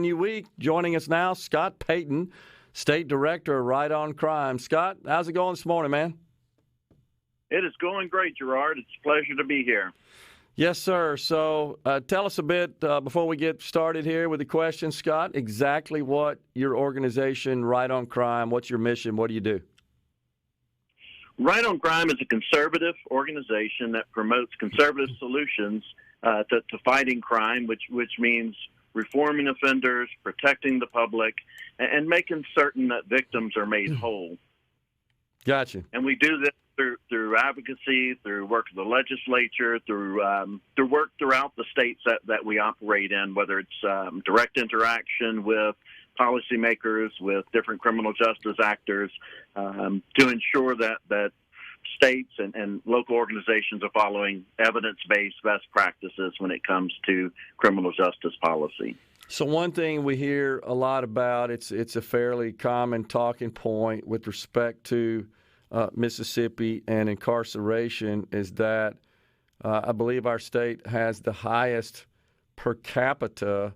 You week. Joining us now, Scott Peyton, State Director of Right on Crime. Scott, how's it going this morning, man? It is going great, Gerard. It's a pleasure to be here. Yes, sir. So tell us a bit before we get started here with the question, Scott, exactly what your organization, Right on Crime, what's your mission, what do you do? Right on Crime is a conservative organization that promotes conservative solutions to fighting crime, which means reforming offenders, protecting the public, and making certain that victims are made whole. Gotcha. And we do this through advocacy, through work of the legislature, through work throughout the states that we operate in, whether it's direct interaction with policymakers, with different criminal justice actors, to ensure that states and local organizations are following evidence-based best practices when it comes to criminal justice policy. So one thing we hear a lot about, it's a fairly common talking point with respect to Mississippi and incarceration, is that I believe our state has the highest per capita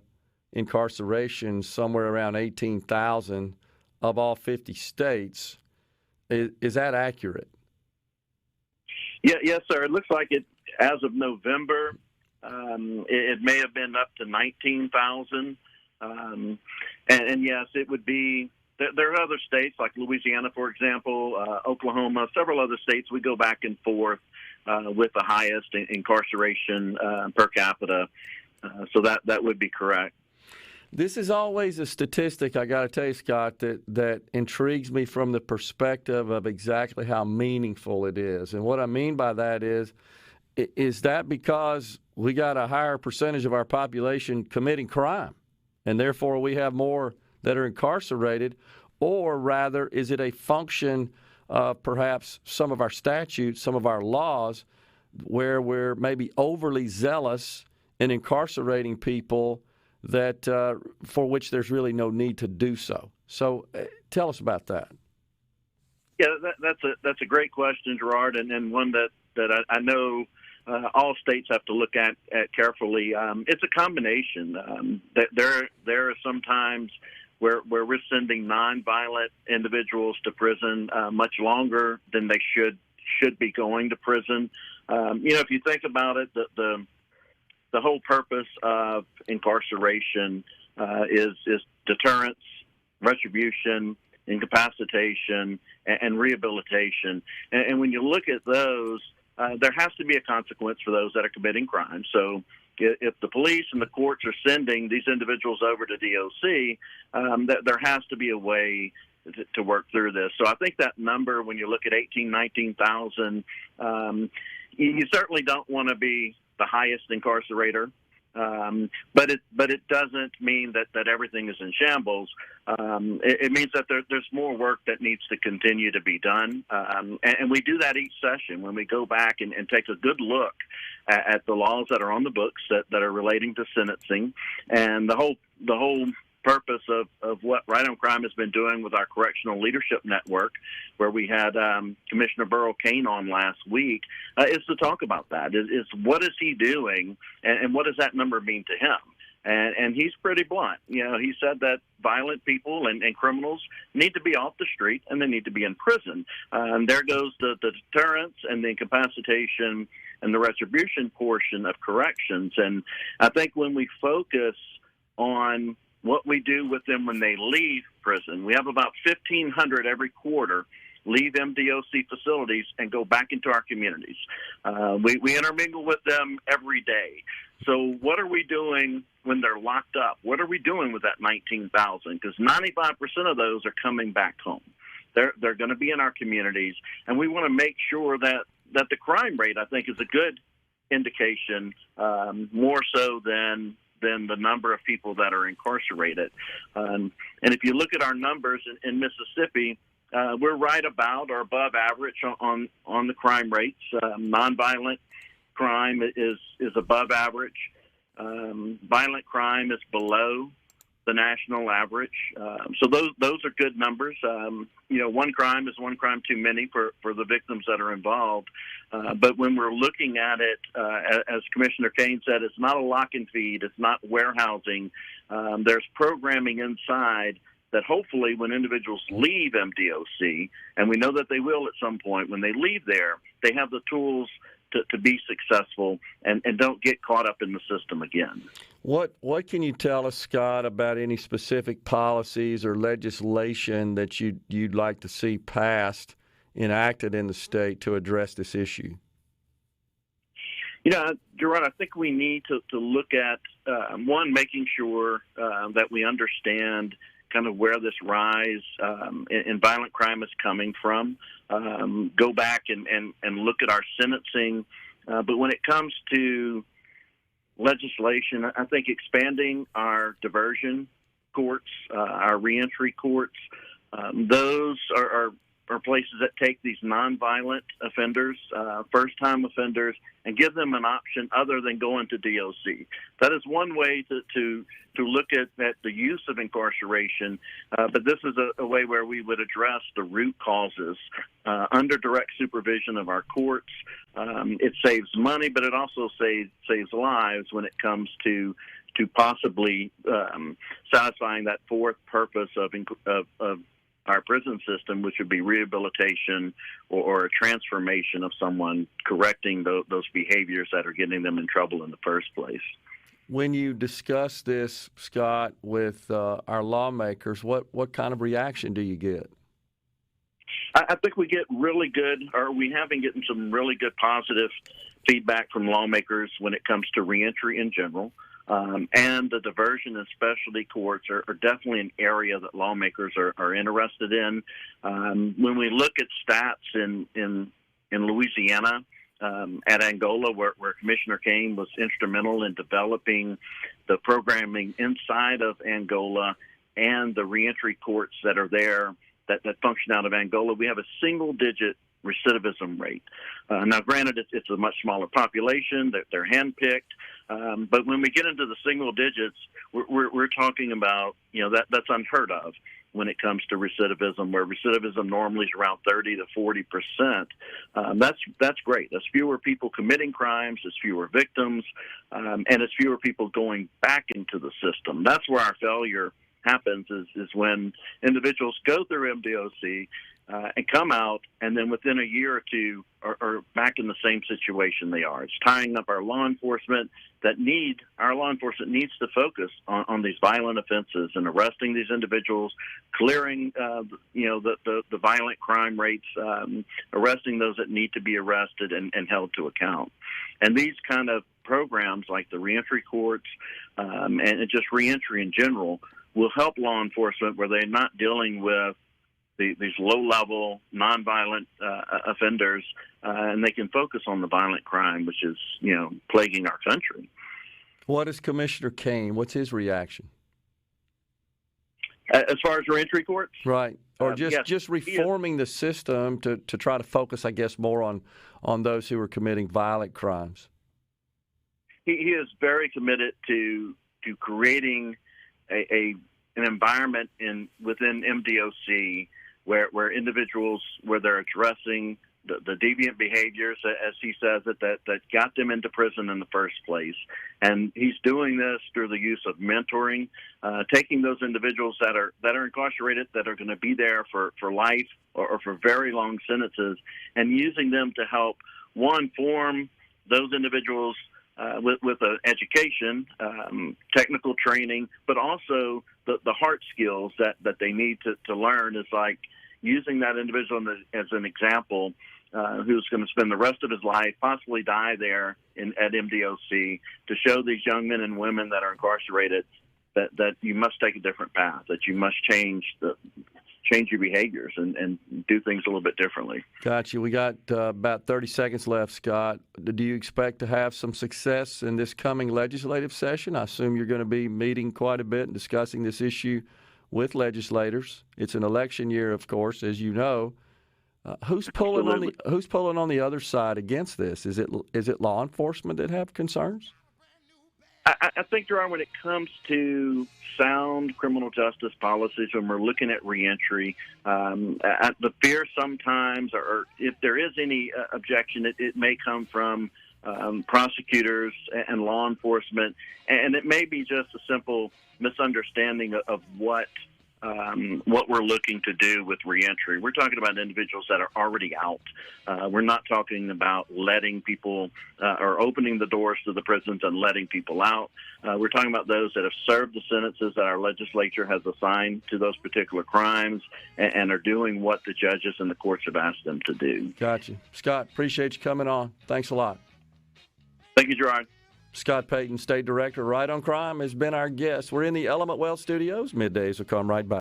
incarceration, somewhere around 18,000 of all 50 states. Is that accurate? Yeah, yes, sir. It looks like it, as of November, it may have been up to 19,000. And yes, it would be, there are other states like Louisiana, for example, Oklahoma, several other states. We go back and forth with the highest incarceration per capita. So that would be correct. This is always a statistic, I got to tell you, Scott, that intrigues me from the perspective of exactly how meaningful it is. And what I mean by that is that because we got a higher percentage of our population committing crime, and therefore we have more that are incarcerated, or rather, is it a function of perhaps some of our statutes, some of our laws, where we're maybe overly zealous in incarcerating people that for which there's really no need to do so. So tell us about that. Yeah, that's a great question, Gerard, and one that I know all states have to look at carefully. It's a combination. There are some times where we're sending nonviolent individuals to prison much longer than they should be going to prison. If you think about it, the whole purpose of incarceration is deterrence, retribution, incapacitation, and rehabilitation. And when you look at those, there has to be a consequence for those that are committing crime. So if the police and the courts are sending these individuals over to DOC, there has to be a way to work through this. So I think that number, when you look at 19,000, you certainly don't want to be the highest incarcerator, but it doesn't mean that everything is in shambles. It means that there's more work that needs to continue to be done, and we do that each session when we go back and take a good look at the laws that are on the books that are relating to sentencing, and the whole purpose of what Right on Crime has been doing with our Correctional Leadership Network, where we had Commissioner Burl Cain on last week, is to talk about that. Is what is he doing, and what does that number mean to him? And he's pretty blunt. He said that violent people and criminals need to be off the street and they need to be in prison. And there goes the deterrence and the incapacitation and the retribution portion of corrections. And I think when we focus on what we do with them when they leave prison, we have about 1,500 every quarter leave MDOC facilities and go back into our communities. We intermingle with them every day. So what are we doing when they're locked up? What are we doing with that 19,000? Because 95% of those are coming back home. They're going to be in our communities, and we want to make sure that the crime rate, I think, is a good indication, more so than the number of people that are incarcerated. And if you look at our numbers in Mississippi, we're right about or above average on the crime rates. Nonviolent crime is above average. Violent crime is below the national average. So those are good numbers. One crime is one crime too many for the victims that are involved. But when we're looking at it, as Commissioner Kane said, it's not a lock and feed. It's not warehousing. There's programming inside that hopefully when individuals leave MDOC, and we know that they will at some point, when they leave there, they have the tools to be successful and don't get caught up in the system again. What can you tell us, Scott, about any specific policies or legislation that you'd like to see passed, enacted in the state to address this issue? Gerard, I think we need to look at, one, making sure that we understand kind of where this rise in violent crime is coming from. Go back and look at our sentencing. But when it comes to legislation, I think expanding our diversion courts, our reentry courts, those are places that take these nonviolent offenders, first-time offenders, and give them an option other than going to DOC. That is one way to look at the use of incarceration, but this is a way where we would address the root causes under direct supervision of our courts. It saves money, but it also saves lives when it comes to possibly satisfying that fourth purpose of our prison system, which would be rehabilitation or a transformation of someone, correcting those behaviors that are getting them in trouble in the first place. When you discuss this, Scott, with our lawmakers, what kind of reaction do you get? I think we get really good, or we have been getting some really good positive feedback from lawmakers when it comes to reentry in general. And the diversion and specialty courts are definitely an area that lawmakers are interested in. When we look at stats in Louisiana, at Angola, where Commissioner Kane was instrumental in developing the programming inside of Angola and the reentry courts that are there that function out of Angola, we have a single-digit recidivism rate. Now, granted, it's a much smaller population; they're handpicked. But when we get into the single digits, we're talking about that's unheard of when it comes to recidivism, where recidivism normally is around 30 to 40%. That's great. There's fewer people committing crimes, there's fewer victims, and it's fewer people going back into the system. That's where our failure happens is when individuals go through MDOC and come out, and then within a year or two are back in the same situation they are. It's tying up our law enforcement our law enforcement needs to focus on these violent offenses and arresting these individuals, clearing the violent crime rates, arresting those that need to be arrested and held to account. And these kind of programs like the reentry courts and just reentry in general will help law enforcement where they're not dealing with these low-level, nonviolent offenders, and they can focus on the violent crime, which is, plaguing our country. What is Commissioner Kane? What's his reaction? As far as reentry courts? Right. Or just reforming the system to try to focus, I guess, more on those who are committing violent crimes. He is very committed to creating an environment within MDOC where individuals, where they're addressing the deviant behaviors, as he says it, that got them into prison in the first place. And he's doing this through the use of mentoring, taking those individuals that are incarcerated, that are going to be there for life or for very long sentences, and using them to help, one, form those individuals with education, technical training, but also the heart skills that they need to learn is like using that individual as an example who's going to spend the rest of his life, possibly die there at MDOC, to show these young men and women that are incarcerated that you must take a different path, that you must change your behaviors and do things a little bit differently. Got you. We got about 30 seconds left, Scott. Do you expect to have some success in this coming legislative session? I assume you're going to be meeting quite a bit and discussing this issue with legislators. It's an election year, of course, as you know. Who's pulling on the other side against this? Is it law enforcement that have concerns? I think, Gerard, when it comes to sound criminal justice policies, when we're looking at reentry, the fear sometimes, or if there is any objection, it may come from prosecutors and law enforcement, and it may be just a simple misunderstanding of what we're looking to do with reentry. We're talking about individuals that are already out. We're not talking about letting people or opening the doors to the prisons and letting people out. We're talking about those that have served the sentences that our legislature has assigned to those particular crimes and are doing what the judges and the courts have asked them to do. Gotcha. Scott, appreciate you coming on. Thanks a lot. Thank you, Gerard. Scott Peyton, State Director, Right on Crime, has been our guest. We're in the Element Wealth Studios. Middays will come right back.